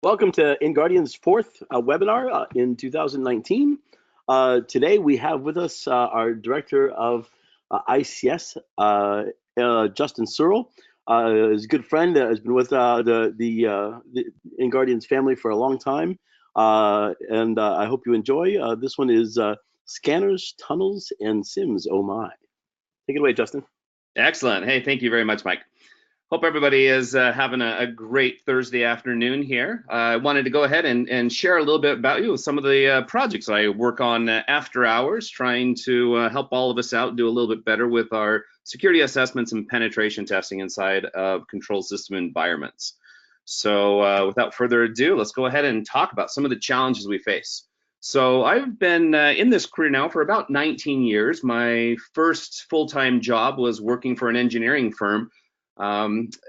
Welcome to InGuardian's fourth webinar in 2019. Today we have with us our Director of ICS, Justin Searle. He's a good friend, has been with the InGuardian's family for a long time, and I hope you enjoy. This one is Scanners, Tunnels, and Sims, oh my. Take it away, Justin. Excellent. Hey, thank you very much, Mike. Hope everybody is having a great Thursday afternoon here. I wanted to go ahead and share a little bit about some of the projects I work on after hours, trying to help all of us out do a little bit better with our security assessments and penetration testing inside of control system environments. So without further ado, let's go ahead and talk about some of the challenges we face. So I've been in this career now for about 19 years. My first full-time job was working for an engineering firm,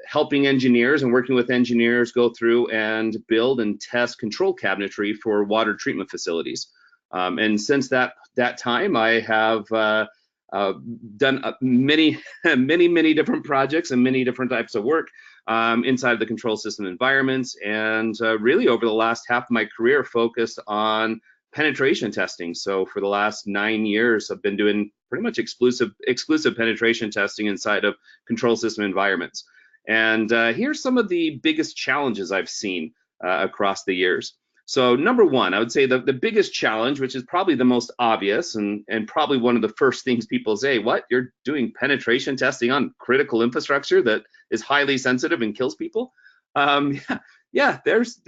helping engineers and working with engineers go through and build and test control cabinetry for water treatment facilities. And since that time, I have done many different projects and many different types of work inside the control system environments, and really over the last half of my career focused on penetration testing. So for the last 9 years, I've been doing pretty much exclusive penetration testing inside of control system environments. And here's some of the biggest challenges I've seen across the years. So number one, I would say the biggest challenge, which is probably the most obvious and probably one of the first things people say, what, you're doing penetration testing on critical infrastructure that is highly sensitive and kills people? Yeah, there's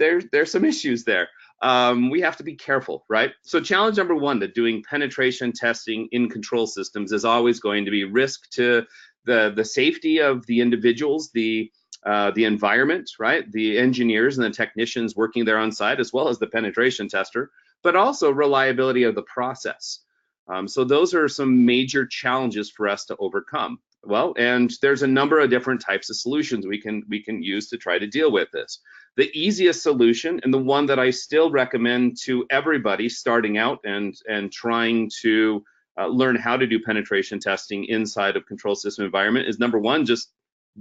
some issues there. We have to be careful, right? So challenge number one to doing penetration testing in control systems is always going to be risk to the safety of the individuals, the environment, right? The engineers and the technicians working there on site, as well as the penetration tester, but also reliability of the process. So those are some major challenges for us to overcome. Well, and there's a number of different types of solutions we can use to try to deal with this. The easiest solution, and the one that I still recommend to everybody starting out and trying to learn how to do penetration testing inside of control system environment, is number one, just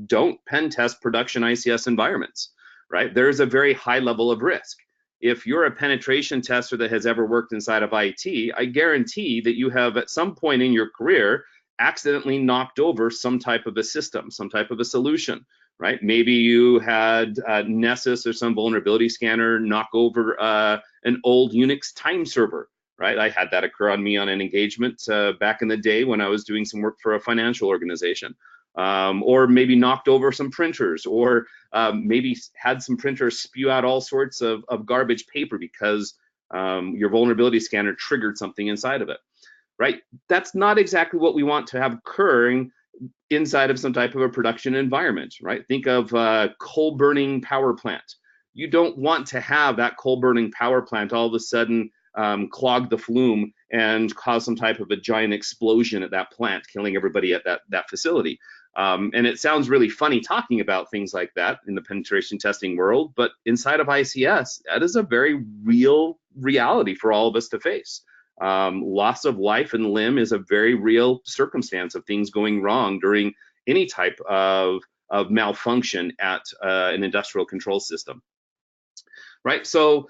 don't pen test production ICS environments, right? There's a very high level of risk. If you're a penetration tester that has ever worked inside of IT, I guarantee that you have at some point in your career accidentally knocked over some type of a system, some type of a solution, right? Maybe you had Nessus or some vulnerability scanner knock over an old Unix time server, right? I had that occur on me on an engagement back in the day when I was doing some work for a financial organization. Or maybe knocked over some printers, or maybe had some printers spew out all sorts of garbage paper because your vulnerability scanner triggered something inside of it, right? That's not exactly what we want to have occurring inside of some type of a production environment, right? Think of a coal burning power plant. You don't want to have that coal burning power plant all of a sudden clog the flume and cause some type of a giant explosion at that plant, killing everybody at that facility. And it sounds really funny talking about things like that in the penetration testing world, but inside of ICS, that is a very real reality for all of us to face. Loss of life and limb is a very real circumstance of things going wrong during any type of malfunction at an industrial control system, right? So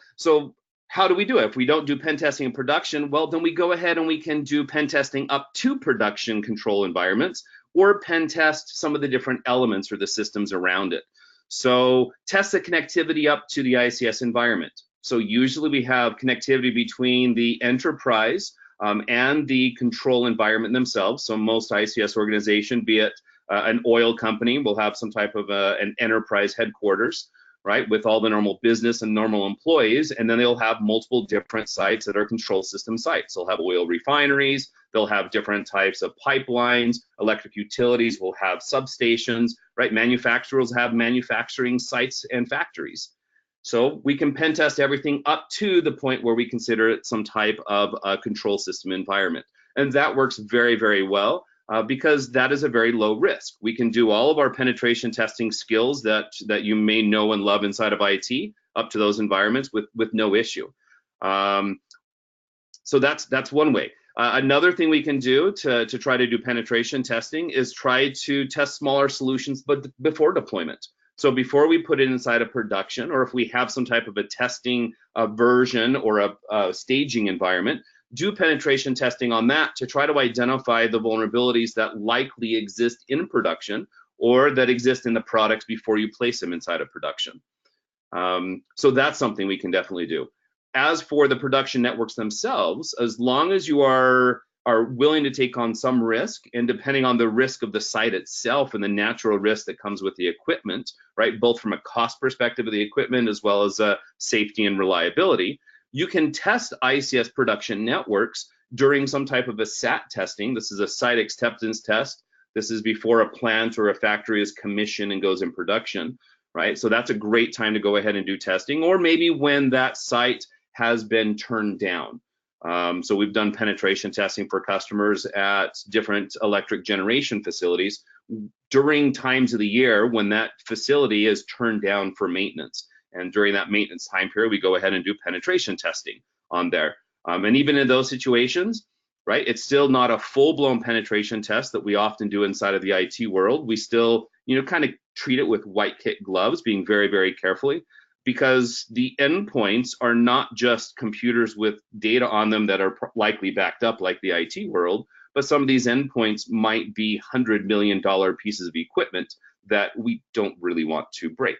how do we do it? If we don't do pen testing in production, well, then we go ahead and we can do pen testing up to production control environments, or pen test some of the different elements or the systems around it. So test the connectivity up to the ICS environment. So usually we have connectivity between the enterprise and the control environment themselves. So most ICS organization, be it an oil company, will have some type of an enterprise headquarters, right, with all the normal business and normal employees, and then they'll have multiple different sites that are control system sites. They'll have oil refineries, they'll have different types of pipelines, electric utilities will have substations, right? Manufacturers have manufacturing sites and factories. So we can pen test everything up to the point where we consider it some type of a control system environment. And that works very, very well. Because that is a very low risk. We can do all of our penetration testing skills that you may know and love inside of IT up to those environments with no issue. So that's one way. Another thing we can do to try to do penetration testing is try to test smaller solutions but before deployment. So before we put it inside of production, or if we have some type of a testing version or a staging environment, do penetration testing on that to try to identify the vulnerabilities that likely exist in production or that exist in the products before you place them inside of production. So that's something we can definitely do. As for the production networks themselves, as long as you are willing to take on some risk, and depending on the risk of the site itself and the natural risk that comes with the equipment, right, both from a cost perspective of the equipment as well as safety and reliability, you can test ICS production networks during some type of a SAT testing. This is a site acceptance test. This is before a plant or a factory is commissioned and goes in production, right? So that's a great time to go ahead and do testing, or maybe when that site has been turned down. So we've done penetration testing for customers at different electric generation facilities during times of the year when that facility is turned down for maintenance. And during that maintenance time period, we go ahead and do penetration testing on there. And even in those situations, right, it's still not a full-blown penetration test that we often do inside of the IT world. We still, kind of treat it with white kit gloves, being very, very carefully, because the endpoints are not just computers with data on them that are likely backed up like the IT world, but some of these endpoints might be $100 million pieces of equipment that we don't really want to break.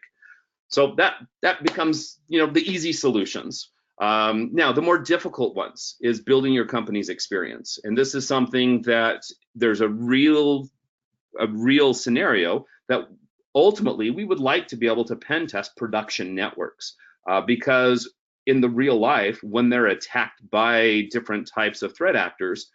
So that becomes, the easy solutions. Now, the more difficult ones is building your company's experience. And this is something that there's a real scenario that ultimately we would like to be able to pen test production networks, because in the real life, when they're attacked by different types of threat actors,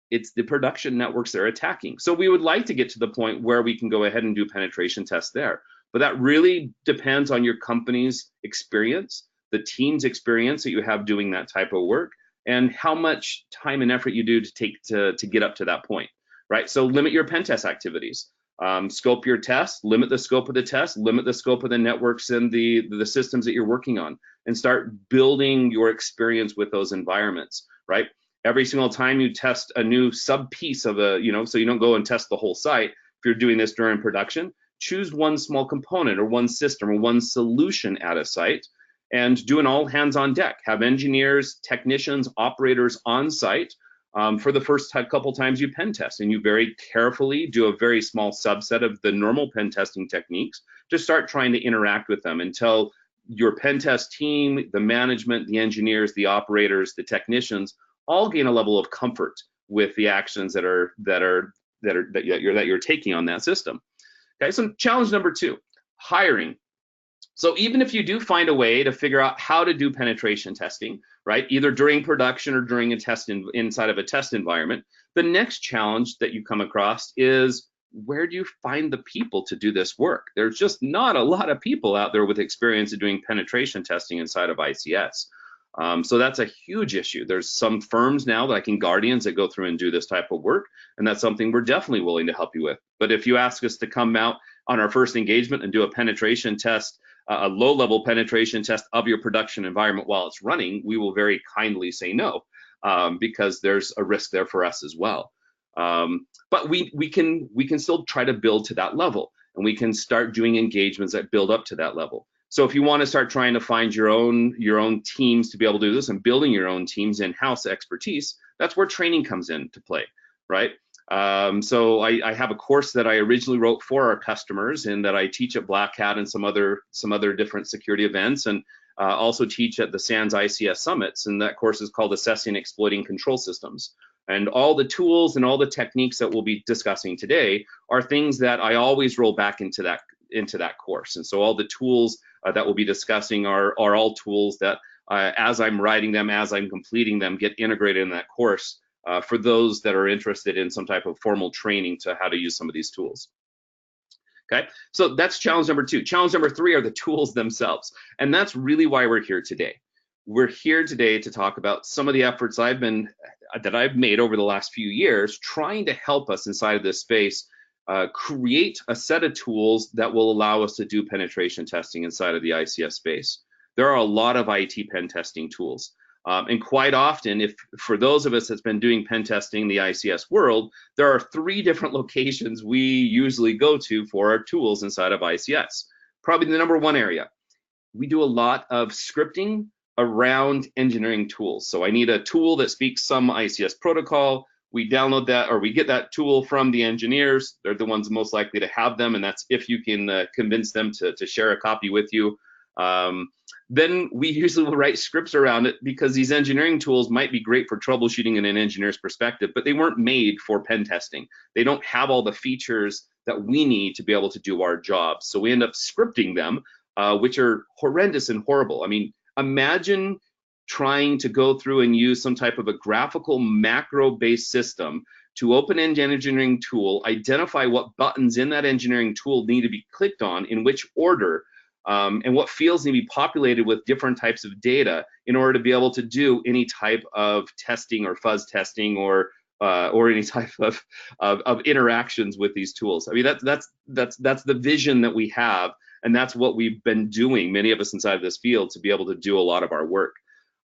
it's the production networks they're attacking. So we would like to get to the point where we can go ahead and do penetration tests there. But that really depends on your company's experience, the team's experience that you have doing that type of work, and how much time and effort you do to get up to that point, right? So limit your pen test activities. Scope your tests, limit the scope of the test, limit the scope of the networks and the systems that you're working on, and start building your experience with those environments, right? Every single time you test a new sub piece of so you don't go and test the whole site. If you're doing this during production, choose one small component or one system or one solution at a site and do an all hands on deck. Have engineers, technicians, operators on site for the first couple times you pen test, and you very carefully do a very small subset of the normal pen testing techniques to start trying to interact with them until your pen test team, the management, the engineers, the operators, the technicians all gain a level of comfort with the actions that you're taking on that system. Okay, so challenge number 2, hiring. So even if you do find a way to figure out how to do penetration testing, right, either during production or during a test inside of a test environment, the next challenge that you come across is, where do you find the people to do this work? There's just not a lot of people out there with experience of doing penetration testing inside of ICS. So that's a huge issue. There's some firms now, like in Guardians, that go through and do this type of work, and that's something we're definitely willing to help you with. But if you ask us to come out on our first engagement and do a penetration test, a low-level penetration test of your production environment while it's running, we will very kindly say no, because there's a risk there for us as well. But we can still try to build to that level, and we can start doing engagements that build up to that level. So if you want to start trying to find your own teams to be able to do this and building your own teams in-house expertise, that's where training comes into play, right? So I have a course that I originally wrote for our customers and that I teach at Black Hat and some other different security events, and also teach at the SANS ICS summits. And that course is called Assessing and Exploiting Control Systems. And all the tools and all the techniques that we'll be discussing today are things that I always roll back into that course. And so all the tools that we'll be discussing are all tools that as I'm writing them, as I'm completing them, get integrated in that course for those that are interested in some type of formal training to how to use some of these tools. Okay, so that's challenge number 2. Challenge number 3 are the tools themselves. And that's really why we're here today. We're here today to talk about some of the efforts I've made over the last few years trying to help us inside of this space create a set of tools that will allow us to do penetration testing inside of the ICS space. There are a lot of IT pen testing tools. And quite often, for those of us that's been doing pen testing in the ICS world, there are 3 different locations we usually go to for our tools inside of ICS. probably the number one area. We do a lot of scripting around engineering tools. So I need a tool that speaks some ICS protocol. We download that, or we get that tool from the engineers. They're the ones most likely to have them, and that's if you can convince them to share a copy with you. Then we usually will write scripts around it, because these engineering tools might be great for troubleshooting in an engineer's perspective, but they weren't made for pen testing. They don't have all the features that we need to be able to do our job. So we end up scripting them, which are horrendous and horrible. I mean, imagine trying to go through and use some type of a graphical macro-based system to open an engineering tool, identify what buttons in that engineering tool need to be clicked on, in which order, and what fields need to be populated with different types of data in order to be able to do any type of testing or fuzz testing or any type of interactions with these tools. I mean, that's the vision that we have, and that's what we've been doing, many of us inside of this field, to be able to do a lot of our work.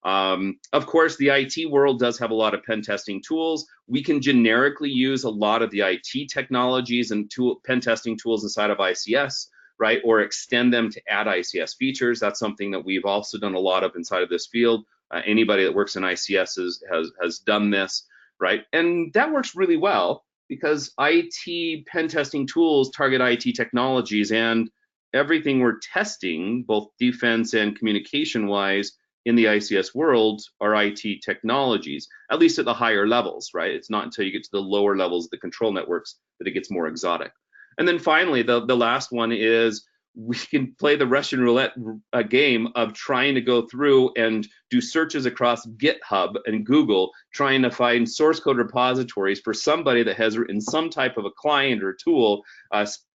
Of course, the IT world does have a lot of pen testing tools. We can generically use a lot of the IT technologies and pen testing tools inside of ICS, right? Or extend them to add ICS features. That's something that we've also done a lot of inside of this field. Anybody that works in ICS has done this, right? And that works really well, because IT pen testing tools target IT technologies, and everything we're testing, both defense and communication wise, in the ICS world are IT technologies, at least at the higher levels, right? It's not until you get to the lower levels of the control networks that it gets more exotic. And then finally, the last one is we can play the Russian roulette game of trying to go through and do searches across GitHub and Google, trying to find source code repositories for somebody that has written some type of a client or tool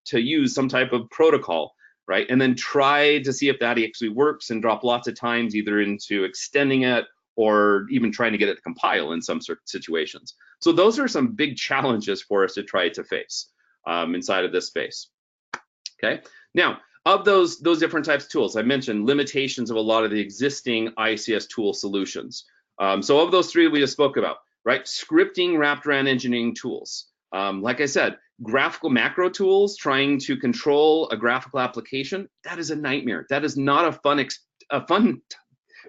to use some type of protocol, right? And then try to see if that actually works, and drop lots of times either into extending it or even trying to get it to compile in some situations. So those are some big challenges for us to try to face inside of this space. Okay, now of those different types of tools, I mentioned limitations of a lot of the existing ICS tool solutions. So of those three we just spoke about, right? Scripting wrapped around engineering tools. Like I said, graphical macro tools, trying to control a graphical application, that is a nightmare. That is not a fun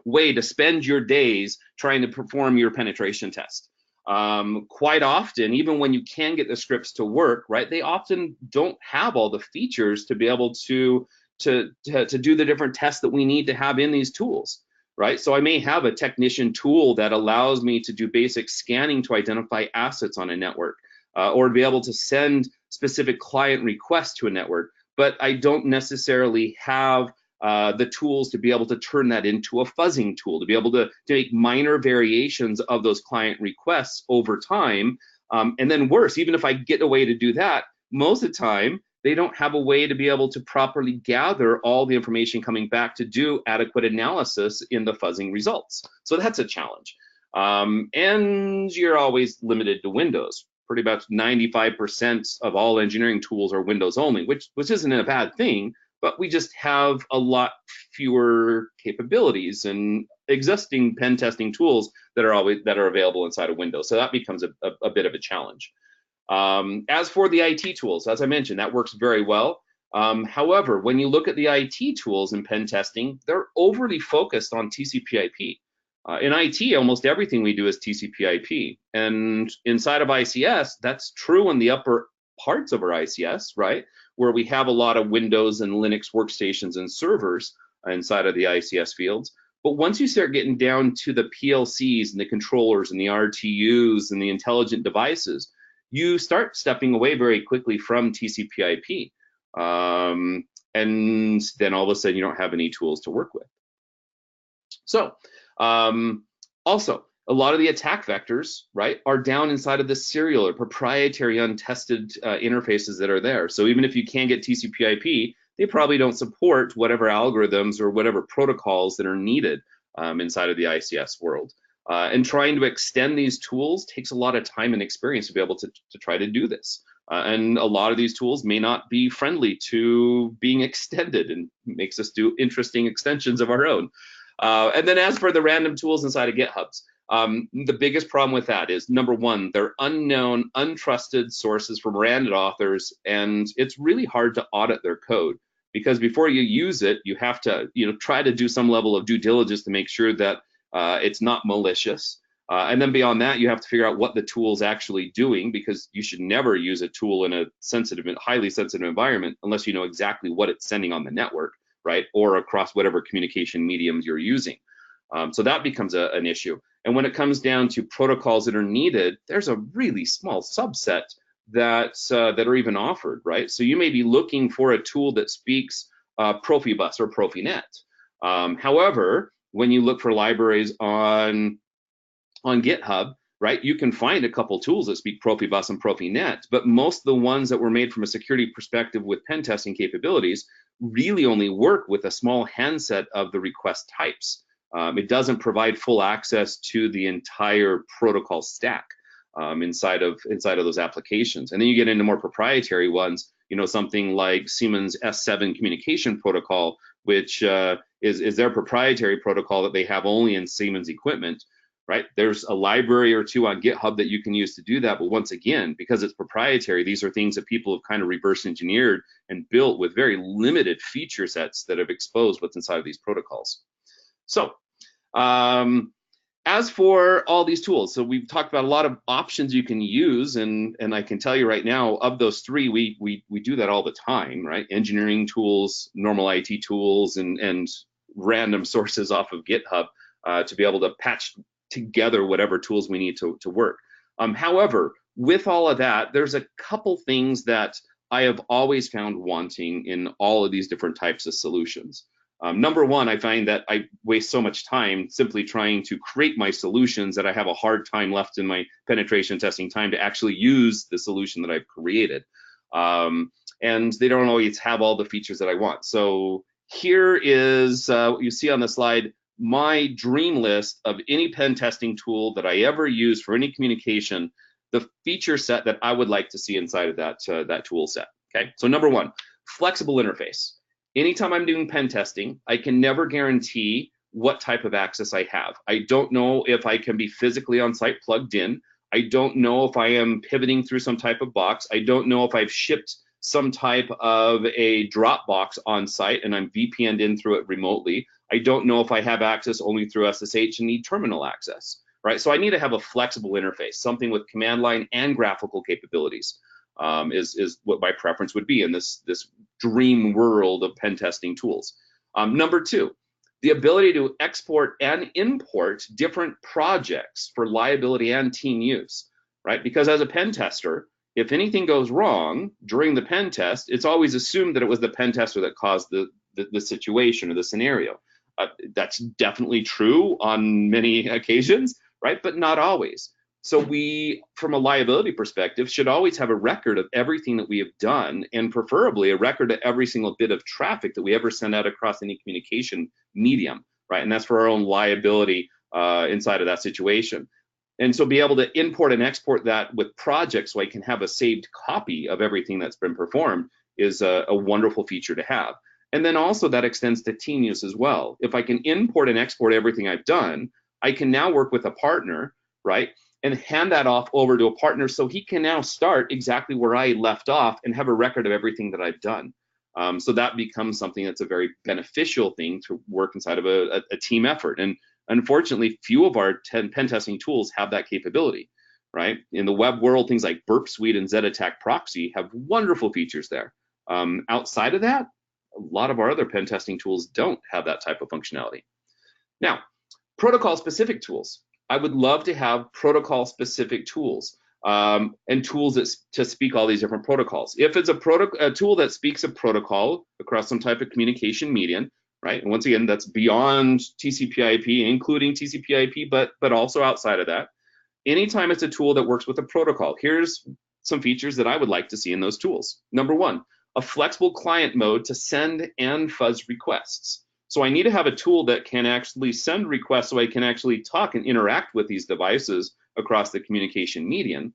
way to spend your days trying to perform your penetration test. Quite often, even when you can get the scripts to work, right, they often don't have all the features to be able to do the different tests that we need to have in these tools, right? So I may have a technician tool that allows me to do basic scanning to identify assets on a network, or to be able to send specific client requests to a network, but I don't necessarily have the tools to be able to turn that into a fuzzing tool, to be able to make minor variations of those client requests over time. And then worse, even if I get a way to do that, most of the time, they don't have a way to be able to properly gather all the information coming back to do adequate analysis in the fuzzing results. So that's a challenge. And you're always limited to Windows. Pretty much 95% of all engineering tools are Windows only, which isn't a bad thing, but we just have a lot fewer capabilities and existing pen testing tools that are available inside of Windows. So that becomes a bit of a challenge. As for the IT tools, as I mentioned, that works very well. However, when you look at the IT tools in pen testing, they're overly focused on TCP/IP. In IT, almost everything we do is TCP/IP, and inside of ICS, that's true in the upper parts of our ICS, right, where we have a lot of Windows and Linux workstations and servers inside of the ICS fields. But once you start getting down to the PLCs and the controllers and the RTUs and the intelligent devices, you start stepping away very quickly from TCP/IP, and then all of a sudden you don't have any tools to work with. So also, a lot of the attack vectors, right, are down inside of the serial or proprietary untested interfaces that are there. So even if you can get TCP/IP, they probably don't support whatever algorithms or whatever protocols that are needed inside of the ICS world. And trying to extend these tools takes a lot of time and experience to be able to try to do this. And a lot of these tools may not be friendly to being extended, and makes us do interesting extensions of our own. And then as for the random tools inside of GitHubs, the biggest problem with that is, number one, they're unknown, untrusted sources from random authors, and it's really hard to audit their code. because before you use it, you have to, try to do some level of due diligence to make sure that it's not malicious. And then beyond that, you have to figure out what the tool is actually doing, because you should never use a tool in a sensitive and highly sensitive environment unless you know exactly what it's sending on the network, right? Or across whatever communication mediums you're using. So that becomes an issue. And when it comes down to protocols that are needed, there's a really small subset that are even offered, right? So you may be looking for a tool that speaks Profibus or Profinet. However, when you look for libraries on GitHub, right, you can find a couple tools that speak Profibus and Profinet, but most of the ones that were made from a security perspective with pen testing capabilities really only work with a small handset of the request types. It doesn't provide full access to the entire protocol stack inside of those applications. And then you get into more proprietary ones, something like Siemens S7 communication protocol, which is their proprietary protocol that they have only in Siemens equipment. Right? There's a library or two on GitHub that you can use to do that. But once again, because it's proprietary, these are things that people have kind of reverse engineered and built with very limited feature sets that have exposed what's inside of these protocols. So as for all these tools, so we've talked about a lot of options you can use, and I can tell you right now, of those three, we do that all the time, right? Engineering tools, normal IT tools, and random sources off of GitHub to be able to patch together whatever tools we need to work. However, with all of that, there's a couple things that I have always found wanting in all of these different types of solutions. Number one, I find that I waste so much time simply trying to create my solutions that I have a hard time left in my penetration testing time to actually use the solution that I've created. And they don't always have all the features that I want. So here is what you see on the slide, my dream list of any pen testing tool that I ever use for any communication, the feature set that I would like to see inside of that tool set. Okay, so number one, flexible interface. Anytime I'm doing pen testing, I can never guarantee what type of access I have. I don't know if I can be physically on site plugged in. I don't know if I am pivoting through some type of box. I don't know if I've shipped some type of a drop box on site and I'm VPN'd in through it remotely. I don't know if I have access only through SSH and need terminal access, right? So I need to have a flexible interface, something with command line and graphical capabilities is what my preference would be in this dream world of pen testing tools. Number two, the ability to export and import different projects for liability and team use, right? Because as a pen tester, if anything goes wrong during the pen test, it's always assumed that it was the pen tester that caused the situation or the scenario. That's definitely true on many occasions, right? But not always. So we, from a liability perspective, should always have a record of everything that we have done, and preferably a record of every single bit of traffic that we ever send out across any communication medium, right? And that's for our own liability inside of that situation. And so be able to import and export that with projects so I can have a saved copy of everything that's been performed is a wonderful feature to have. And then also that extends to team use as well. If I can import and export everything I've done, I can now work with a partner, right? And hand that off over to a partner so he can now start exactly where I left off and have a record of everything that I've done. So that becomes something that's a very beneficial thing to work inside of a team effort. And unfortunately, few of our pen testing tools have that capability, right? In the web world, things like Burp Suite and Z-Attack Proxy have wonderful features there. Outside of that, a lot of our other pen testing tools don't have that type of functionality. Now, protocol-specific tools. I would love to have protocol-specific tools and tools to speak all these different protocols. If it's a tool that speaks a protocol across some type of communication medium, right? And once again, that's beyond TCP/IP, including TCP/IP, but also outside of that. Anytime it's a tool that works with a protocol, here's some features that I would like to see in those tools. Number one, a flexible client mode to send and fuzz requests. So I need to have a tool that can actually send requests so I can actually talk and interact with these devices across the communication medium,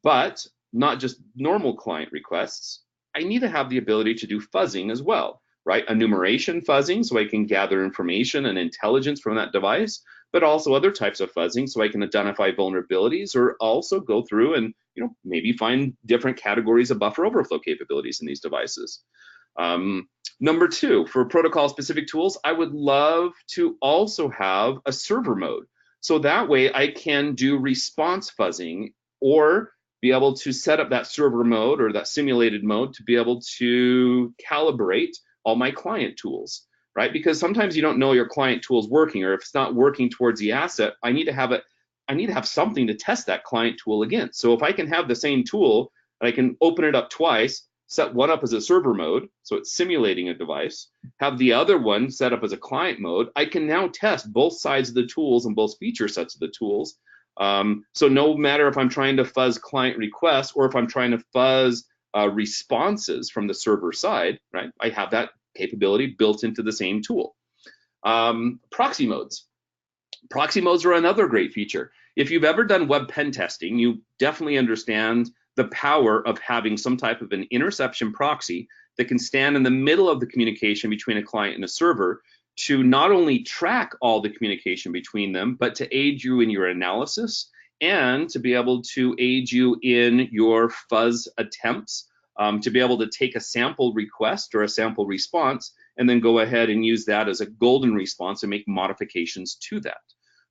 but not just normal client requests. I need to have the ability to do fuzzing as well, right? Enumeration fuzzing so I can gather information and intelligence from that device, but also other types of fuzzing so I can identify vulnerabilities or also go through and maybe find different categories of buffer overflow capabilities in these devices. Number two, for protocol-specific tools, I would love to also have a server mode. So that way I can do response fuzzing or be able to set up that server mode or that simulated mode to be able to calibrate all my client tools, right? Because sometimes you don't know your client tool is working, or if it's not working towards the asset, I need to have something to test that client tool against. So if I can have the same tool and I can open it up twice, set one up as a server mode, so it's simulating a device, have the other one set up as a client mode, I can now test both sides of the tools and both feature sets of the tools. So no matter if I'm trying to fuzz client requests or if I'm trying to fuzz responses from the server side, right? I have that capability built into the same tool. Proxy modes. Proxy modes are another great feature. If you've ever done web pen testing, you definitely understand the power of having some type of an interception proxy that can stand in the middle of the communication between a client and a server to not only track all the communication between them, but to aid you in your analysis and to be able to aid you in your fuzz attempts, to be able to take a sample request or a sample response and then go ahead and use that as a golden response and make modifications to that.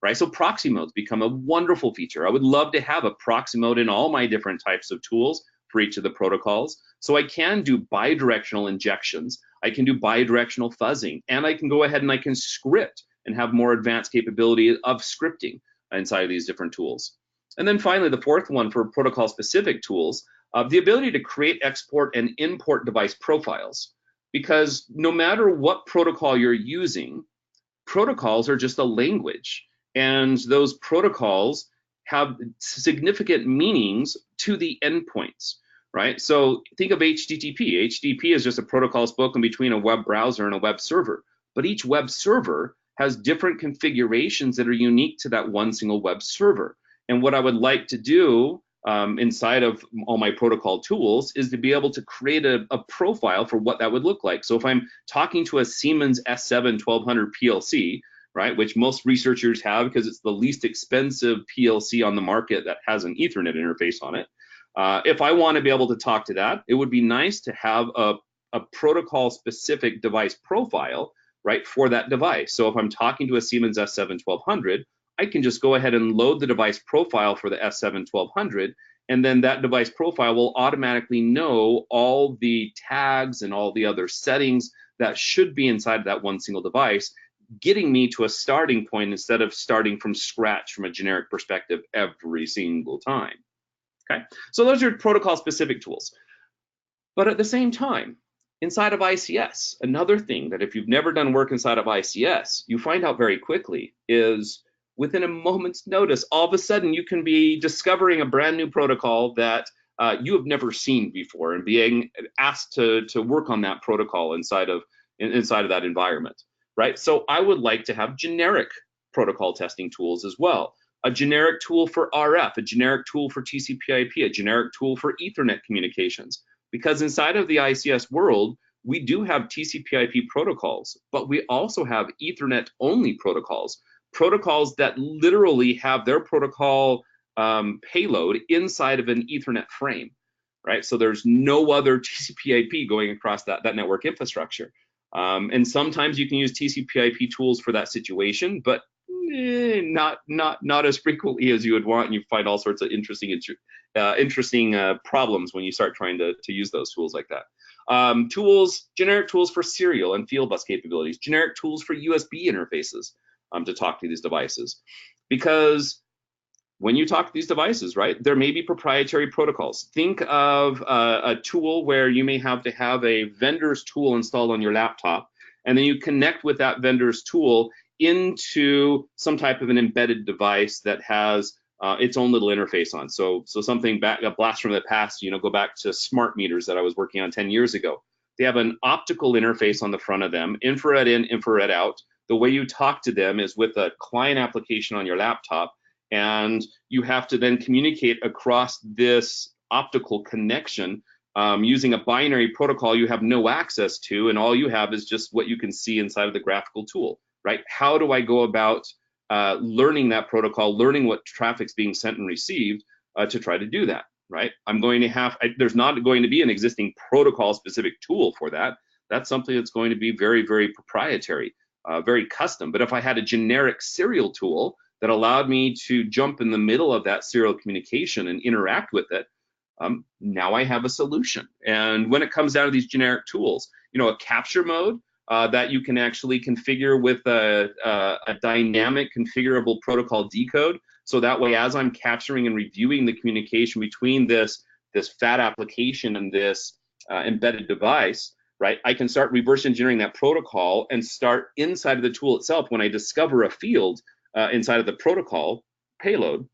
Right, so proxy modes become a wonderful feature. I would love to have a proxy mode in all my different types of tools for each of the protocols. So I can do bidirectional injections, I can do bidirectional fuzzing, and I can go ahead and I can script and have more advanced capability of scripting inside of these different tools. And then finally, the fourth one for protocol-specific tools, the ability to create, export, and import device profiles. Because no matter what protocol you're using, protocols are just a language. And those protocols have significant meanings to the endpoints, right? So think of HTTP. HTTP is just a protocol spoken between a web browser and a web server, but each web server has different configurations that are unique to that one single web server. And what I would like to do inside of all my protocol tools is to be able to create a profile for what that would look like. So if I'm talking to a Siemens S7 1200 PLC, right, which most researchers have because it's the least expensive PLC on the market that has an Ethernet interface on it. If I want to be able to talk to that, it would be nice to have a protocol-specific device profile, right, for that device. So if I'm talking to a Siemens S7 1200, I can just go ahead and load the device profile for the S7 1200, and then that device profile will automatically know all the tags and all the other settings that should be inside of that one single device, getting me to a starting point instead of starting from scratch from a generic perspective every single time. Okay, so those are protocol-specific tools. But at the same time, inside of ICS, another thing that if you've never done work inside of ICS, you find out very quickly is within a moment's notice, all of a sudden you can be discovering a brand new protocol that you have never seen before and being asked to work on that protocol inside of that environment. Right? So I would like to have generic protocol testing tools as well. A generic tool for RF, a generic tool for TCP/IP, a generic tool for Ethernet communications. Because inside of the ICS world, we do have TCP/IP protocols, but we also have Ethernet-only protocols, protocols that literally have their protocol payload inside of an Ethernet frame, right? So there's no other TCP/IP going across that network infrastructure. And sometimes you can use TCP/IP tools for that situation, but not as frequently as you would want, and you find all sorts of interesting problems when you start trying to use those tools like that. Generic tools for serial and field bus capabilities, generic tools for USB interfaces to talk to these devices. Because when you talk to these devices, right, there may be proprietary protocols. Think of a tool where you may have to have a vendor's tool installed on your laptop, and then you connect with that vendor's tool into some type of an embedded device that has its own little interface on. So something a blast from the past, go back to smart meters that I was working on 10 years ago. They have an optical interface on the front of them, infrared in, infrared out. The way you talk to them is with a client application on your laptop, and you have to then communicate across this optical connection using a binary protocol you have no access to, and all you have is just what you can see inside of the graphical tool, right? How do I go about learning that protocol, learning what traffic's being sent and received to try to do that, right? There's not going to be an existing protocol-specific tool for that. that's something that's going to be very, very proprietary, very custom. But if I had a generic serial tool that allowed me to jump in the middle of that serial communication and interact with it, now I have a solution. And when it comes down to these generic tools, a capture mode that you can actually configure with a dynamic configurable protocol decode. So that way, as I'm capturing and reviewing the communication between this FAT application and this embedded device, right, I can start reverse engineering that protocol and start inside of the tool itself. When I discover a field inside of the protocol payload,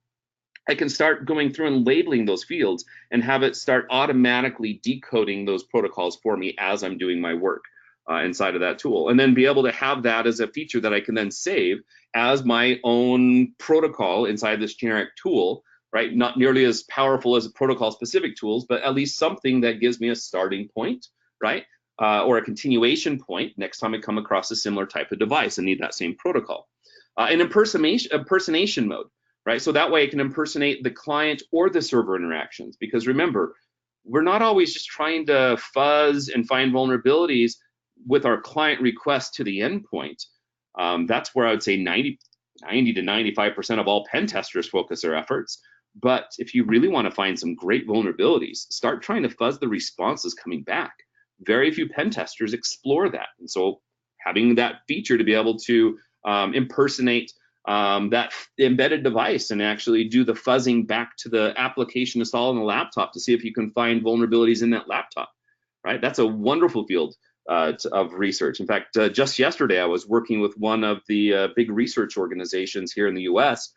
I can start going through and labeling those fields and have it start automatically decoding those protocols for me as I'm doing my work inside of that tool, and then be able to have that as a feature that I can then save as my own protocol inside this generic tool, right? Not nearly as powerful as protocol specific tools, but at least something that gives me a starting point, right? Or a continuation point next time I come across a similar type of device and need that same protocol. And impersonation mode, right? So that way I can impersonate the client or the server interactions, because remember, we're not always just trying to fuzz and find vulnerabilities with our client request to the endpoint. That's where I would say 90 to 95% of all pen testers focus their efforts. But if you really want to find some great vulnerabilities, start trying to fuzz the responses coming back. Very few pen testers explore that. And so having that feature to be able to impersonate that embedded device and actually do the fuzzing back to the application installed on the laptop to see if you can find vulnerabilities in that laptop, right? That's a wonderful field of research. In fact, just yesterday, I was working with one of the big research organizations here in the US.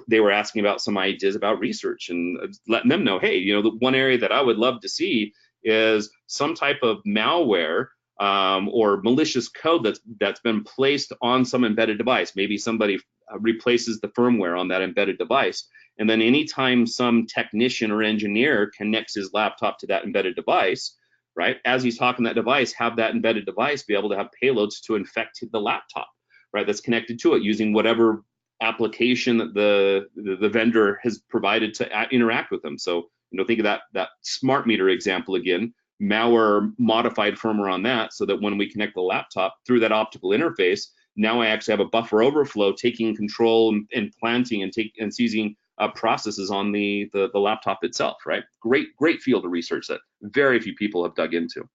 They were asking about some ideas about research and letting them know, hey, the one area that I would love to see is some type of malware or malicious code that's been placed on some embedded device. Maybe somebody replaces the firmware on that embedded device, and then anytime some technician or engineer connects his laptop to that embedded device, right, as he's talking that device, have that embedded device be able to have payloads to infect the laptop, right, that's connected to it using whatever application that the vendor has provided to interact with them. So think of that smart meter example again, malware modified firmware on that, so that when we connect the laptop through that optical interface, now I actually have a buffer overflow taking control and planting and seizing processes on the laptop itself, right? Great field of research that very few people have dug into.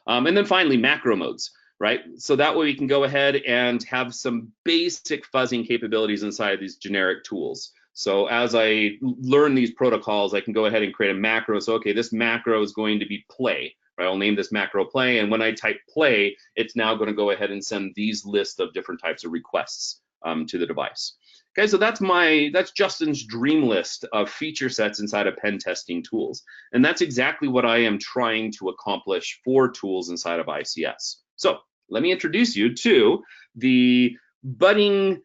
And then finally, macro modes, right? So that way we can go ahead and have some basic fuzzing capabilities inside of these generic tools. So as I learn these protocols, I can go ahead and create a macro. So, okay, this macro is going to be play, right? I'll name this macro play. And when I type play, it's now going to go ahead and send these list of different types of requests to the device. Okay, so that's Justin's dream list of feature sets inside of pen testing tools. And that's exactly what I am trying to accomplish for tools inside of ICS. So let me introduce you to the budding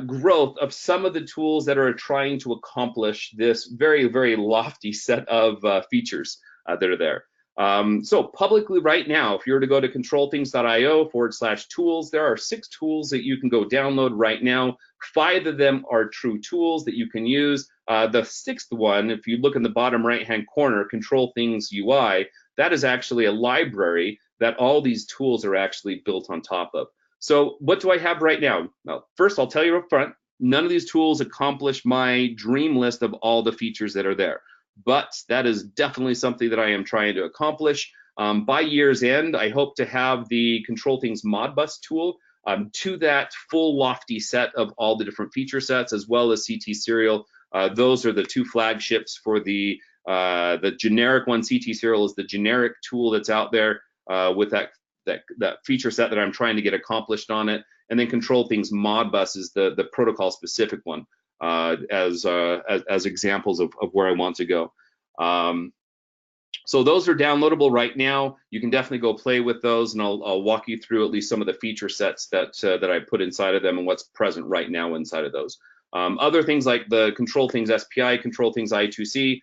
growth of some of the tools that are trying to accomplish this very, very lofty set of features that are there. So publicly right now, if you were to go to controlthings.io/tools, there are 6 tools that you can go download right now. 5 of them are true tools that you can use. The 6th one, if you look in the bottom right-hand corner, Control Things UI, that is actually a library that all these tools are actually built on top of. So what do I have right now? Well, first I'll tell you up front, none of these tools accomplish my dream list of all the features that are there. But that is definitely something that I am trying to accomplish. By year's end, I hope to have the Control Things Modbus tool to that full lofty set of all the different feature sets, as well as ctserial. Those are the 2 flagships for the generic one. ctserial is the generic tool that's out there with that feature set that I'm trying to get accomplished on it. And then Control Things Modbus is the protocol specific one. As examples of where I want to go. So those are downloadable right now. You can definitely go play with those, and I'll walk you through at least some of the feature sets that I put inside of them and what's present right now inside of those. Other things like the Control Things SPI, Control Things I2C,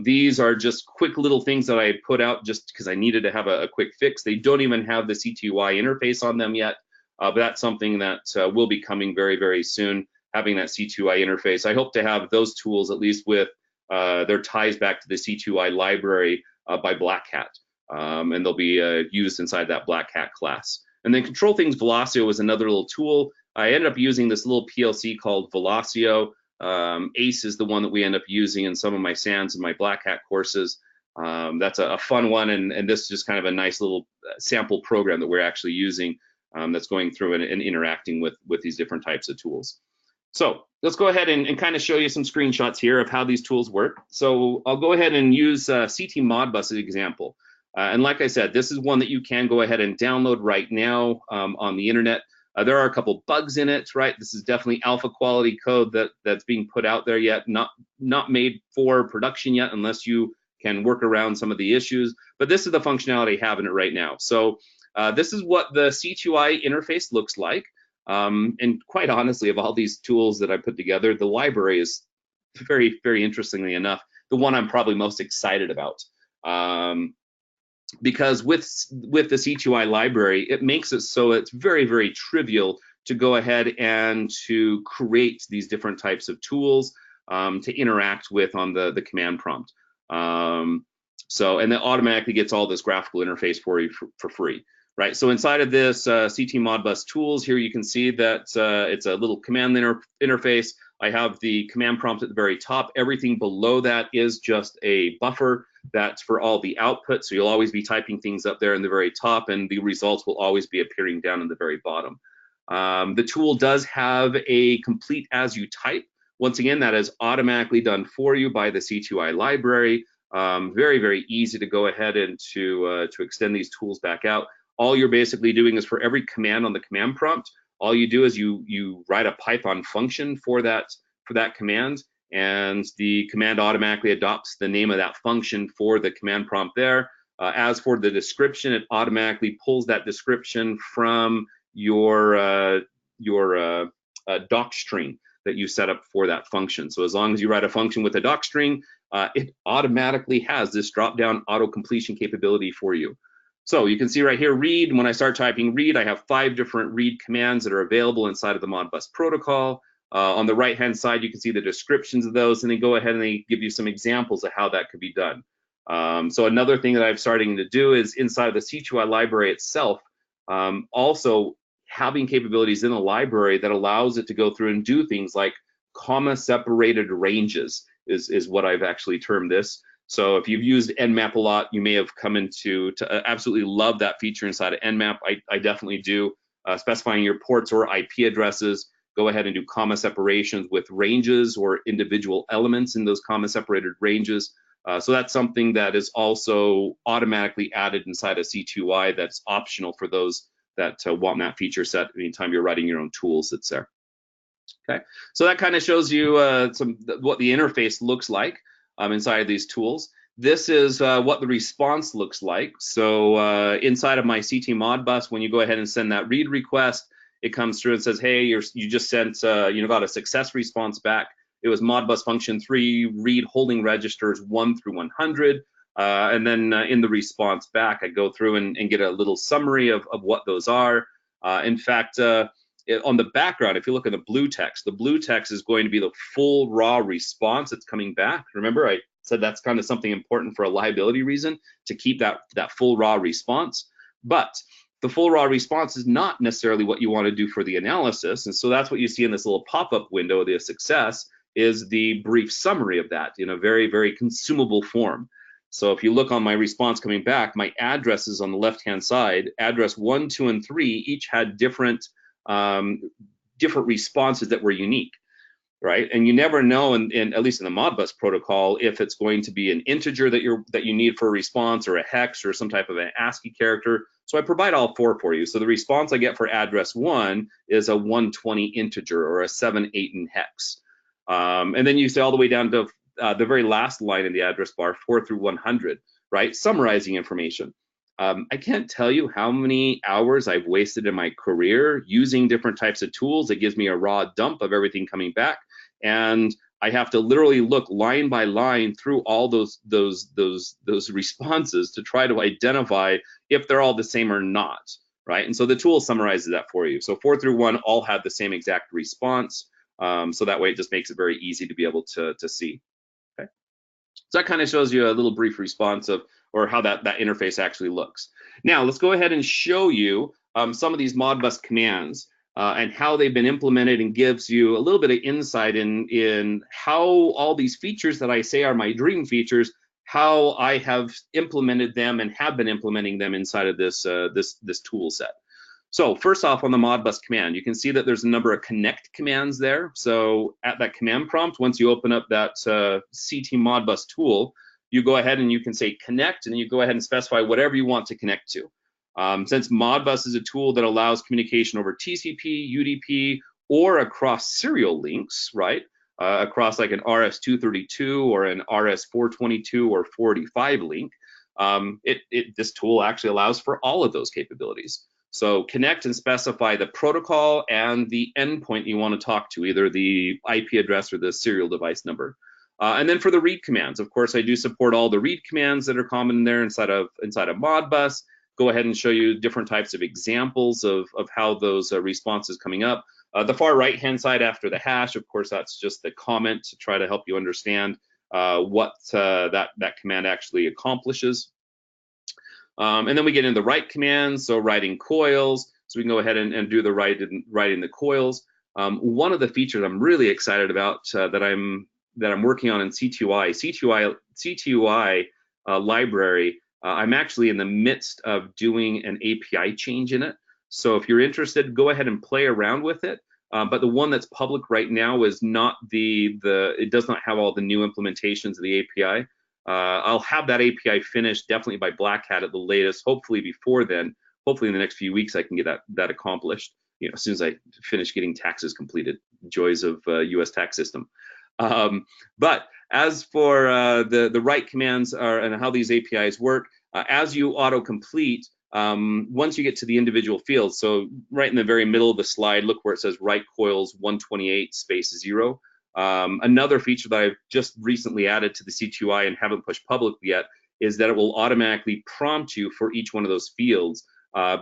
these are just quick little things that I put out just because I needed to have a quick fix. They don't even have the CTY interface on them yet, but that's something that will be coming very, very soon. Having that C2I interface. I hope to have those tools at least with their ties back to the C2I library by Black Hat. and they'll be used inside that Black Hat class. And then Control Things Velocio is another little tool. I ended up using this little PLC called Velocio. ACE is the one that we end up using in some of my SANS and my Black Hat courses. That's a fun one, and this is just kind of a nice little sample program that we're actually using that's going through and interacting with these different types of tools. So let's go ahead and kind of show you some screenshots here of how these tools work. So I'll go ahead and use ctmodbus as an example. And like I said, this is one that you can go ahead and download right now on the internet. There are a couple bugs in it, right? This is definitely alpha quality code that's being put out there yet, not made for production yet, unless you can work around some of the issues. But this is the functionality I have in it right now. So this is what the ctui interface looks like. And quite honestly, of all these tools that I put together, the library is very, very interestingly enough, the one I'm probably most excited about. Because with the ctui library, it makes it so it's very, very trivial to go ahead and to create these different types of tools to interact with on the command prompt. And it automatically gets all this graphical interface for you for free, right? So inside of this ctmodbus tools here, you can see that it's a little command interface. I have the command prompt at the very top. Everything below that is just a buffer that's for all the output. So you'll always be typing things up there in the very top, and the results will always be appearing down in the very bottom. The tool does have a complete as you type. Once again, that is automatically done for you by the ctui library. Very, very easy to go ahead and to extend these tools back out. All you're basically doing is for every command on the command prompt, all you do is you write a Python function for that command, and the command automatically adopts the name of that function for the command prompt there. As for the description, it automatically pulls that description from your doc string that you set up for that function. So as long as you write a function with a doc string, it automatically has this drop-down auto completion capability for you. So you can see right here, read. When I start typing read, I have 5 different read commands that are available inside of the Modbus protocol. On the right-hand side, you can see the descriptions of those, and they go ahead and they give you some examples of how that could be done. So another thing that I'm starting to do is inside of the ctui library itself, also having capabilities in the library that allows it to go through and do things like comma-separated ranges is what I've actually termed this. So if you've used Nmap a lot, you may have come into absolutely love that feature inside of Nmap. I definitely do. Specifying your ports or IP addresses, go ahead and do comma separations with ranges or individual elements in those comma separated ranges. So that's something that is also automatically added inside of ctui that's optional for those that want that feature set anytime you're writing your own tools that's there. Okay, so that kind of shows you what the interface looks like inside of these tools. This is what the response looks like. So inside of my ctmodbus, when you go ahead and send that read request, it comes through and says, hey, you just sent, got a success response back. It was Modbus function 3, read holding registers 1 through 100. And then in the response back, I go through and get a little summary of what those are. In fact, on the background, if you look at the blue text is going to be the full raw response that's coming back. Remember, I said that's kind of something important for a liability reason, to keep that full raw response. But the full raw response is not necessarily what you want to do for the analysis. And so that's what you see in this little pop-up window, the success, is the brief summary of that in a very, very consumable form. So if you look on my response coming back, my addresses on the left-hand side, address 1, 2, and 3, each had different responses that were unique, right? And you never know, at least in the Modbus protocol, if it's going to be an integer that you need for a response, or a hex, or some type of an ASCII character. So I provide all 4 for you. So the response I get for address 1 is a 120 integer, or a 7, 8 in hex. And then you say all the way down to the very last line in the address bar, 4 through 100, right? Summarizing information. I can't tell you how many hours I've wasted in my career using different types of tools. It gives me a raw dump of everything coming back, and I have to literally look line by line through all those responses to try to identify if they're all the same or not, right? And so the tool summarizes that for you. So 4 through 1 all have the same exact response, so that way it just makes it very easy to be able to see. Okay, so that kind of shows you a little brief response of or how that interface actually looks. Now let's go ahead and show you some of these Modbus commands and how they've been implemented, and gives you a little bit of insight in how all these features that I say are my dream features, how I have implemented them and have been implementing them inside of this tool set. So first off, on the Modbus command, you can see that there's a number of connect commands there. So at that command prompt, once you open up that ctmodbus tool, you go ahead and you can say connect, and you go ahead and specify whatever you want to connect to. Since Modbus is a tool that allows communication over TCP, UDP, or across serial links, right? Across like an RS-232 or an RS-422 or 485 link, this tool actually allows for all of those capabilities. So connect and specify the protocol and the endpoint you want to talk to, either the IP address or the serial device number. And then for the read commands, of course, I do support all the read commands that are common in there inside of Modbus. Go ahead and show you different types of examples of how those responses coming up. The far right-hand side after the hash, of course, that's just the comment to try to help you understand what that command actually accomplishes. And then we get into the write commands, so writing coils. So we can go ahead and do the writing the coils. One of the features I'm really excited about that I'm working on in ctui library. I'm actually in the midst of doing an API change in it. So if you're interested, go ahead and play around with it. But the one that's public right now is not it does not have all the new implementations of the API. I'll have that API finished definitely by Black Hat at the latest, hopefully before then. Hopefully in the next few weeks I can get that accomplished, as soon as I finish getting taxes completed. Joys of US tax system. But as for the write commands and how these APIs work, as you autocomplete, once you get to the individual fields, so right in the very middle of the slide, look where it says write coils 128 space 0. Another feature that I've just recently added to the ctui and haven't pushed public yet is that it will automatically prompt you for each one of those fields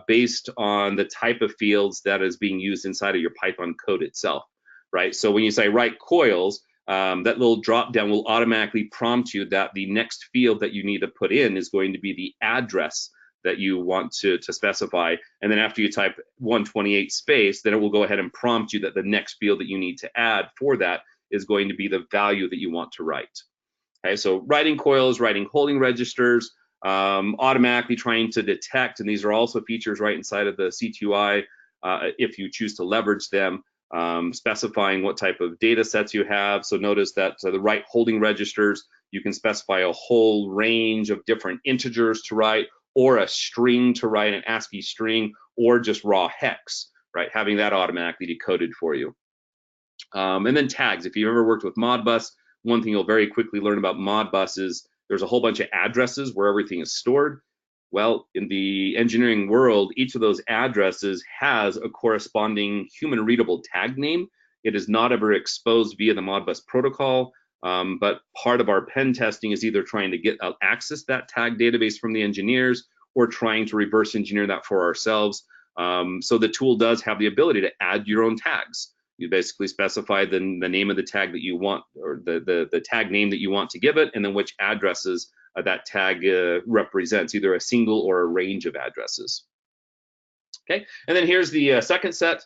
based on the type of fields that is being used inside of your Python code itself, right? So when you say write coils, that little drop down will automatically prompt you that the next field that you need to put in is going to be the address that you want to specify. And then after you type 128 space, then it will go ahead and prompt you that the next field that you need to add for that is going to be the value that you want to write. Okay, so writing coils, writing holding registers, automatically trying to detect, and these are also features right inside of the ctui if you choose to leverage them, specifying what type of data sets you have. So notice that the write holding registers, you can specify a whole range of different integers to write, or a string to write, an ASCII string, or just raw hex, right? Having that automatically decoded for you. And then tags. If you've ever worked with Modbus, one thing you'll very quickly learn about Modbus is there's a whole bunch of addresses where everything is stored. Well, in the engineering world, each of those addresses has a corresponding human readable tag name. It is not ever exposed via the Modbus protocol, but part of our pen testing is either trying to get access that tag database from the engineers or trying to reverse engineer that for ourselves. So the tool does have the ability to add your own tags. You basically specify the name of the tag that you want, or the tag name that you want to give it, and then which addresses that tag represents, either a single or a range of addresses. Okay, and then here's the second set.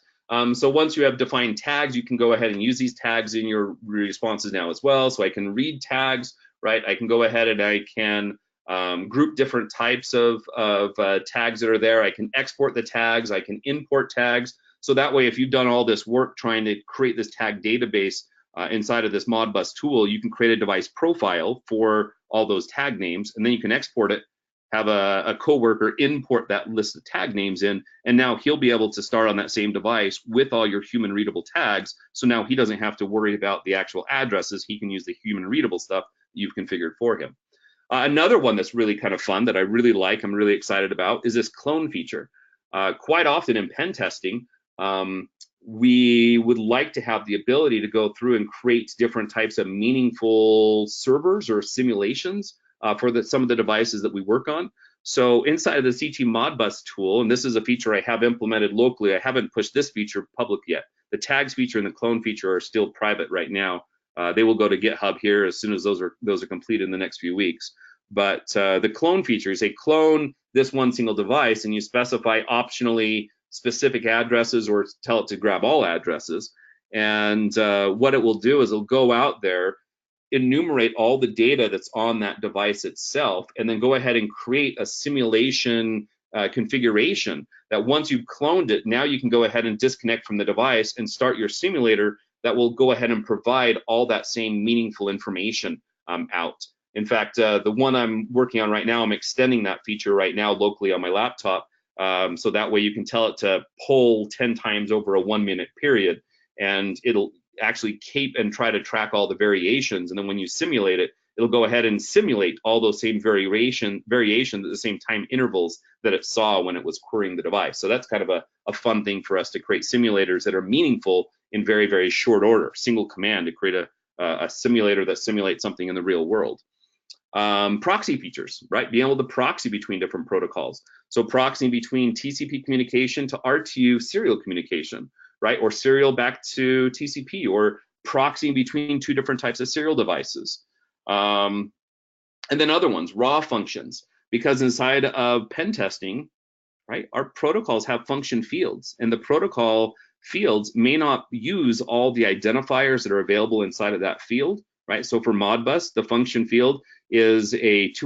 So once you have defined tags, you can go ahead and use these tags in your responses now as well. So I can read tags, right? I can go ahead and I can group different types of tags that are there. I can export the tags, I can import tags. So that way, if you've done all this work trying to create this tag database inside of this Modbus tool, you can create a device profile for all those tag names, and then you can export it, have a coworker import that list of tag names in, and now he'll be able to start on that same device with all your human readable tags. So now he doesn't have to worry about the actual addresses. He can use the human readable stuff you've configured for him. Another one that's really kind of fun that I really like, I'm really excited about, is this clone feature. Quite often in pen testing, we would like to have the ability to go through and create different types of meaningful servers or simulations for some of the devices that we work on. So inside of the ctmodbus tool, and this is a feature I have implemented locally, I haven't pushed this feature public yet. The tags feature and the clone feature are still private right now. They will go to GitHub here as soon as those are completed in the next few weeks. But the clone feature, you say clone this one single device, and you specify optionally specific addresses or tell it to grab all addresses. And what it will do is it'll go out there, enumerate all the data that's on that device itself, and then go ahead and create a simulation configuration that once you've cloned it, now you can go ahead and disconnect from the device and start your simulator that will go ahead and provide all that same meaningful information out. In fact, the one I'm working on right now, I'm extending that feature right now locally on my laptop, so that way you can tell it to poll 10 times over a 1 minute period, and it'll actually keep and try to track all the variations. And then when you simulate it, it'll go ahead and simulate all those same variations at the same time intervals that it saw when it was querying the device. So that's kind of a fun thing for us to create simulators that are meaningful in very, very short order, single command to create a simulator that simulates something in the real world. Proxy features, right? Being able to proxy between different protocols. So proxying between TCP communication to RTU serial communication, right? Or serial back to TCP, or proxying between two different types of serial devices. And then other ones, raw functions, because inside of pen testing, right, our protocols have function fields, and the protocol fields may not use all the identifiers that are available inside of that field, right? So for Modbus, the function field is it's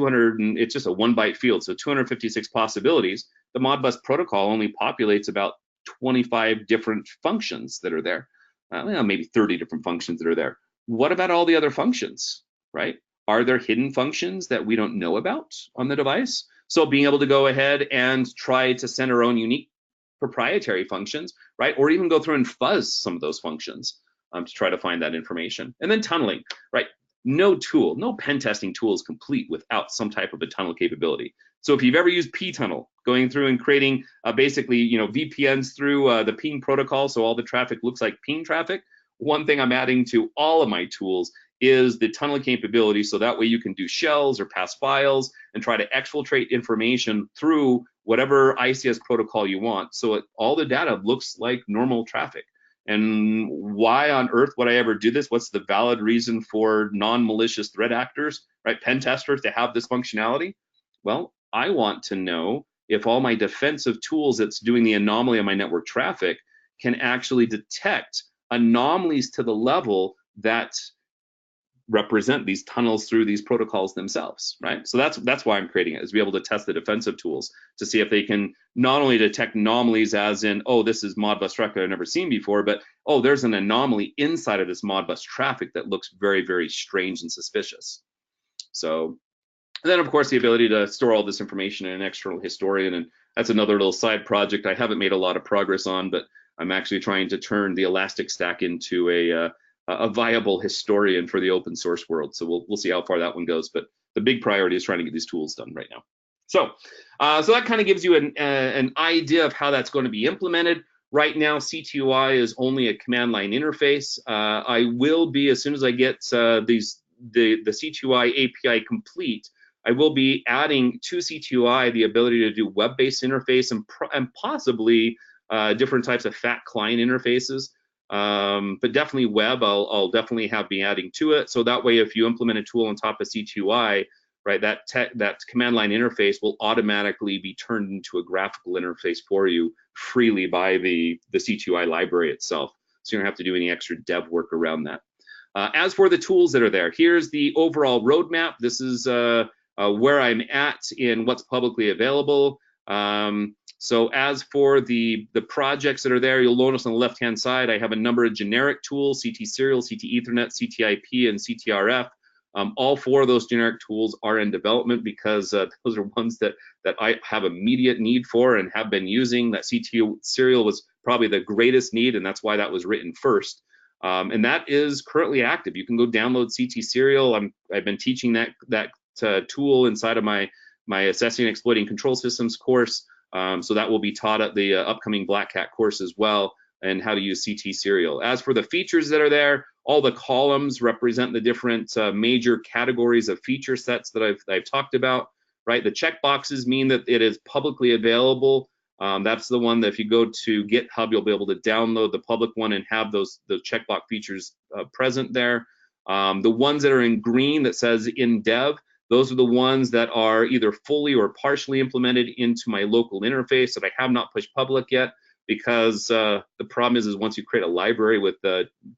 just a 1 byte field, so 256 possibilities. The Modbus protocol only populates about 25 different functions that are there, maybe 30 different functions that are there. What about all the other functions, right? Are there hidden functions that we don't know about on the device? So being able to go ahead and try to send our own unique proprietary functions, right? Or even go through and fuzz some of those functions to try to find that information. And then tunneling, right? No pen testing tool is complete without some type of a tunnel capability. So if you've ever used ptunnel, going through and creating basically, VPNs through the ping protocol, so all the traffic looks like ping traffic, one thing I'm adding to all of my tools is the tunneling capability, so that way you can do shells or pass files and try to exfiltrate information through whatever ICS protocol you want, so all the data looks like normal traffic. And why on earth would I ever do this? What's the valid reason for non-malicious threat actors, right, pen testers, to have this functionality? Well, I want to know if all my defensive tools that's doing the anomaly on my network traffic can actually detect anomalies to the level that represent these tunnels through these protocols themselves, right? So that's why I'm creating it, is to be able to test the defensive tools to see if they can not only detect anomalies as in, oh, this is Modbus traffic I've never seen before, but oh, there's an anomaly inside of this Modbus traffic that looks very, very strange and suspicious. So then, of course, the ability to store all this information in an external historian, and that's another little side project I haven't made a lot of progress on, but I'm actually trying to turn the Elastic Stack into a viable historian for the open source world. So we'll see how far that one goes. But the big priority is trying to get these tools done right now. So that kind of gives you an idea of how that's going to be implemented. Right now, ctui is only a command line interface. I will be, as soon as I get the ctui API complete, I will be adding to ctui the ability to do web-based interface and possibly different types of fat client interfaces. But definitely web, I'll definitely be adding to it. So that way, if you implement a tool on top of ctui, right, that command line interface will automatically be turned into a graphical interface for you freely by the ctui library itself. So you don't have to do any extra dev work around that. As for the tools that are there, here's the overall roadmap. This is where I'm at in what's publicly available. So as for the projects that are there, you'll notice on the left-hand side, I have a number of generic tools: ctserial, ct Ethernet, ctip, and ctrf. All 4 of those generic tools are in development because those are ones that I have immediate need for and have been using. That ctserial was probably the greatest need, and that's why that was written first. And that is currently active. You can go download ctserial. I've been teaching that tool inside of my Assessing and Exploiting Control Systems course. So that will be taught at the upcoming Black Hat course as well, and how to use ctserial. As for the features that are there, all the columns represent the different major categories of feature sets that I've talked about, right? The checkboxes mean that it is publicly available. That's the one that if you go to GitHub, you'll be able to download the public one and have the checkbox features present there. The ones that are in green that says in dev, Those are the ones that are either fully or partially implemented into my local interface that I have not pushed public yet, because the problem is once you create a library with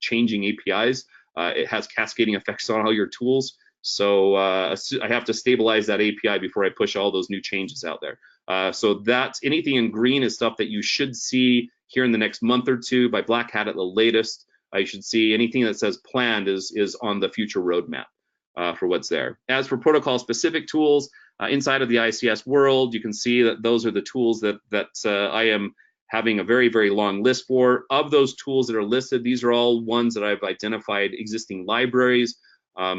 changing APIs, it has cascading effects on all your tools. So I have to stabilize that API before I push all those new changes out there. So that's anything in green is stuff that you should see here in the next month or two. By Black Hat at the latest, you should see anything that says planned is on the future roadmap for what's there. As for protocol specific tools inside of the ICS world, you can see that those are the tools that I am having a very, very long list for. Of those tools that are listed, these are all ones that I've identified existing libraries.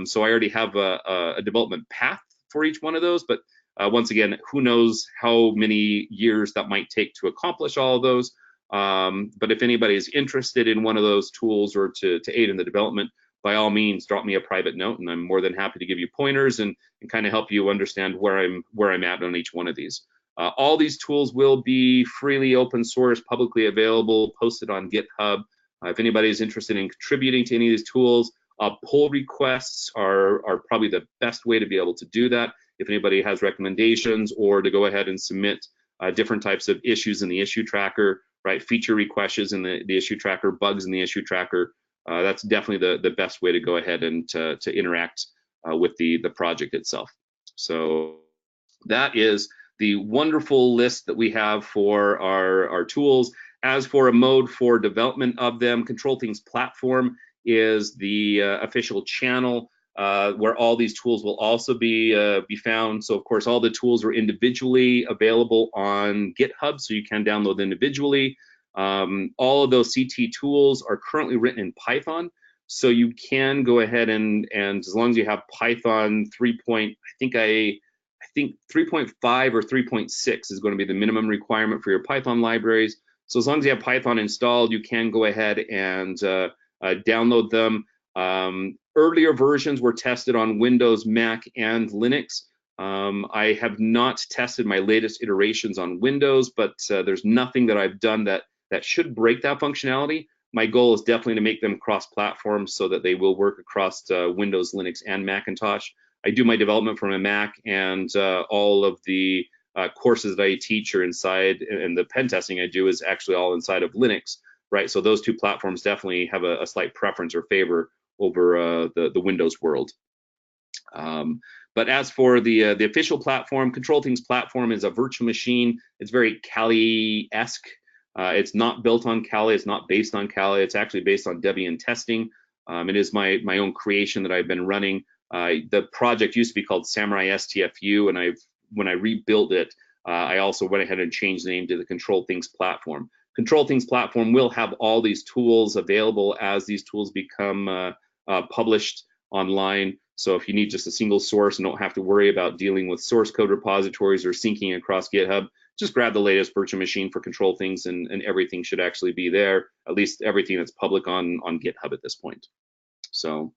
So I already have a development path for each one of those, but once again, who knows how many years that might take to accomplish all of those. But if anybody is interested in one of those tools or to aid in the development, by all means, drop me a private note, and I'm more than happy to give you pointers and kind of help you understand where I'm at on each one of these. All these tools will be freely open source, publicly available, posted on GitHub. If anybody is interested in contributing to any of these tools, pull requests are probably the best way to be able to do that. If anybody has recommendations, or to go ahead and submit different types of issues in the issue tracker, right? Feature requests in the issue tracker, bugs in the issue tracker. That's definitely the best way to go ahead and to interact with the project itself. So that is the wonderful list that we have for our tools. As for a mode for development of them, Control Things Platform is the official channel where all these tools will also be found. So of course, all the tools are individually available on GitHub, so you can download them individually. All of those CT tools are currently written in Python, so you can go ahead and as long as you have Python 3. I think 3.5 or 3.6 is going to be the minimum requirement for your Python libraries. So as long as you have Python installed, you can go ahead and download them. Earlier versions were tested on Windows, Mac, and Linux. I have not tested my latest iterations on Windows, but there's nothing that I've done that should break that functionality. My goal is definitely to make them cross-platform so that they will work across Windows, Linux, and Macintosh. I do my development from a Mac, and all of the courses that I teach are inside, and the pen testing I do is actually all inside of Linux, right? So those two platforms definitely have a slight preference or favor over the Windows world. But as for the official platform, Control Things Platform is a virtual machine. It's very Kali-esque. It's not built on Kali. It's not based on Kali. It's actually based on Debian testing. It is my own creation that I've been running. The project used to be called Samurai STFU, and when I rebuilt it, I also went ahead and changed the name to the Control Things Platform. Control Things Platform will have all these tools available as these tools become published online. So if you need just a single source and don't have to worry about dealing with source code repositories or syncing across GitHub, just grab the latest virtual machine for Control Things, and everything should actually be there, at least everything that's public on GitHub at this point. So,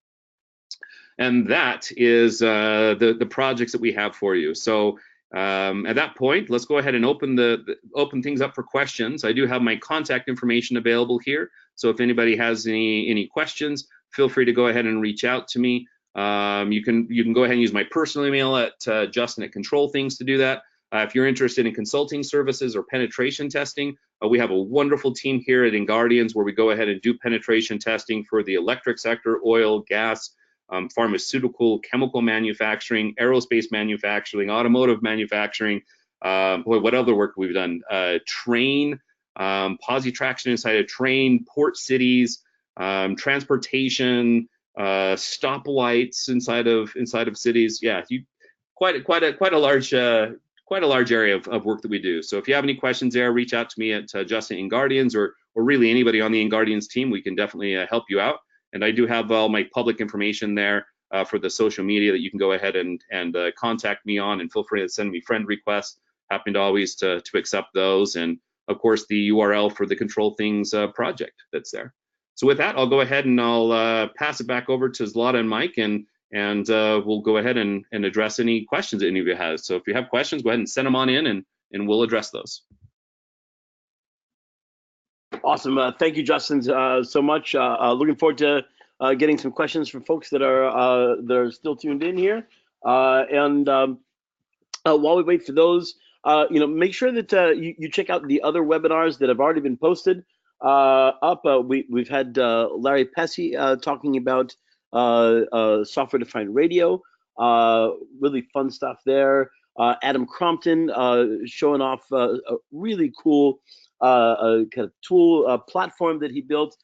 and that is the projects that we have for you. So at that point, let's go ahead and open things up for questions. I do have my contact information available here. So if anybody has any questions, feel free to go ahead and reach out to me. You can go ahead and use my personal email at Justin@ControlThings to do that. If you're interested in consulting services or penetration testing, we have a wonderful team here at InGuardians where we go ahead and do penetration testing for the electric sector, oil, gas, pharmaceutical, chemical manufacturing, aerospace manufacturing, automotive manufacturing. Boy, what other work we've done? Train, posi traction inside a train, port cities, transportation, stoplights inside of cities. Yeah, quite a large area of work that we do. So if you have any questions there, reach out to me at Justin InGuardians, or really anybody on the InGuardians team. We can definitely help you out. And I do have all my public information there for the social media that you can go ahead and contact me on, and feel free to send me friend requests. Happy to always to accept those, and of course the URL for the Control Things project that's there. So with that, I'll go ahead and I'll pass it back over to Zlata and Mike, and we'll go ahead and address any questions that any of you have. So if you have questions, go ahead and send them on in, and we'll address those. Awesome. Thank you, Justin, so much. Looking forward to getting some questions from folks that are still tuned in here. While we wait for those, make sure that you check out the other webinars that have already been posted up. We've had Larry Pesci talking about software-defined radio. Really fun stuff there. Adam Crompton showing off a really cool kind of tool platform that he built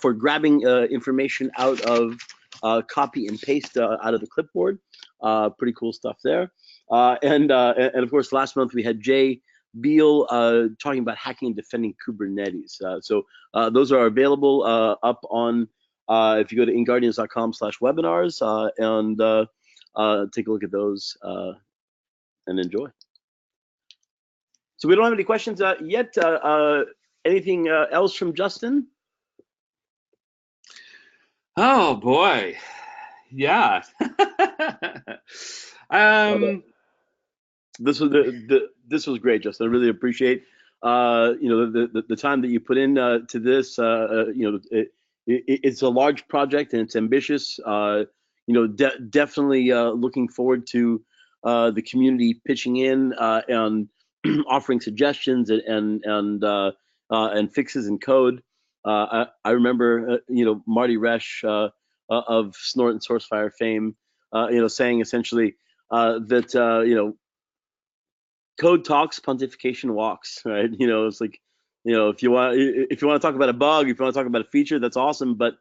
for grabbing information out of copy and paste out of the clipboard. Pretty cool stuff there. And of course, last month we had Jay Beal talking about hacking and defending Kubernetes. So those are available up on, if you go to inguardians.com/webinars and take a look at those and enjoy. So we don't have any questions yet. Anything else from Justin? Oh boy, yeah. This was great, Justin. I really appreciate the time that you put in to this. It's a large project and it's ambitious. Definitely looking forward to the community pitching in and offering suggestions and fixes in code. I remember Marty Resch of Snort and Sourcefire fame, saying essentially that code talks, pontification walks, right? It's like, if you want to talk about a bug, if you want to talk about a feature, that's awesome, but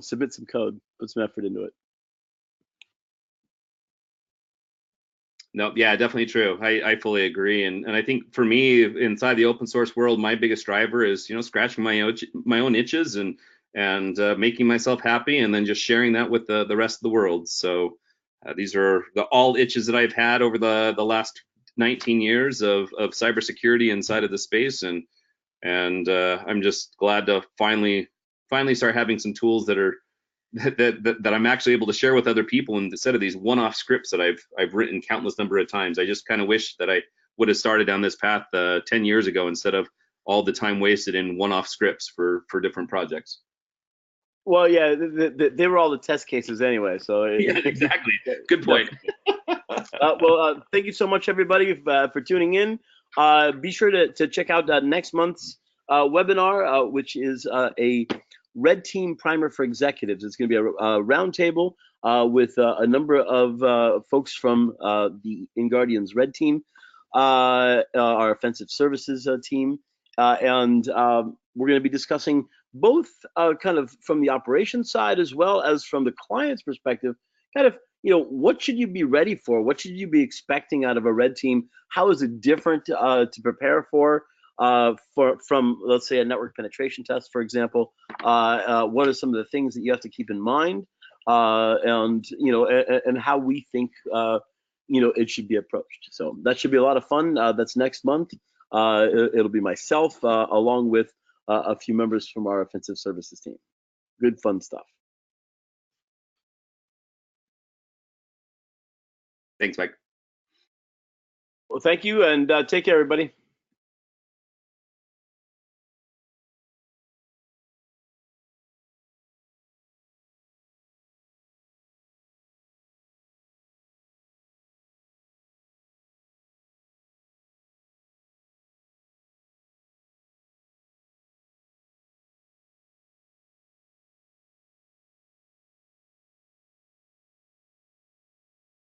submit some code, put some effort into it. No, yeah, definitely true. I fully agree, and I think for me, inside the open source world, my biggest driver is scratching my own itches and making myself happy, and then just sharing that with the rest of the world. So these are all itches that I've had over the last 19 years of cybersecurity inside of the space, and I'm just glad to finally start having some tools that are that I'm actually able to share with other people instead of these one-off scripts that I've written countless number of times. I just kind of wish that I would have started down this path 10 years ago instead of all the time wasted in one-off scripts for different projects. Well, yeah, they were all the test cases anyway. So yeah, exactly. Good point. Thank you so much, everybody, for tuning in. Be sure to check out next month's webinar, which is a Red Team primer for executives. It's going to be a roundtable with a number of folks from the InGuardians Red Team, our offensive services team, and we're going to be discussing both kind of from the operations side as well as from the client's perspective, kind of, what should you be ready for? What should you be expecting out of a red team? How is it different to prepare for from, let's say, a network penetration test, for example? What are some of the things that you have to keep in mind, and how we think it should be approached? So that should be a lot of fun. That's next month. It'll be myself along with a few members from our offensive services team. Good fun stuff. Thanks, Mike. Well, thank you, and take care, everybody.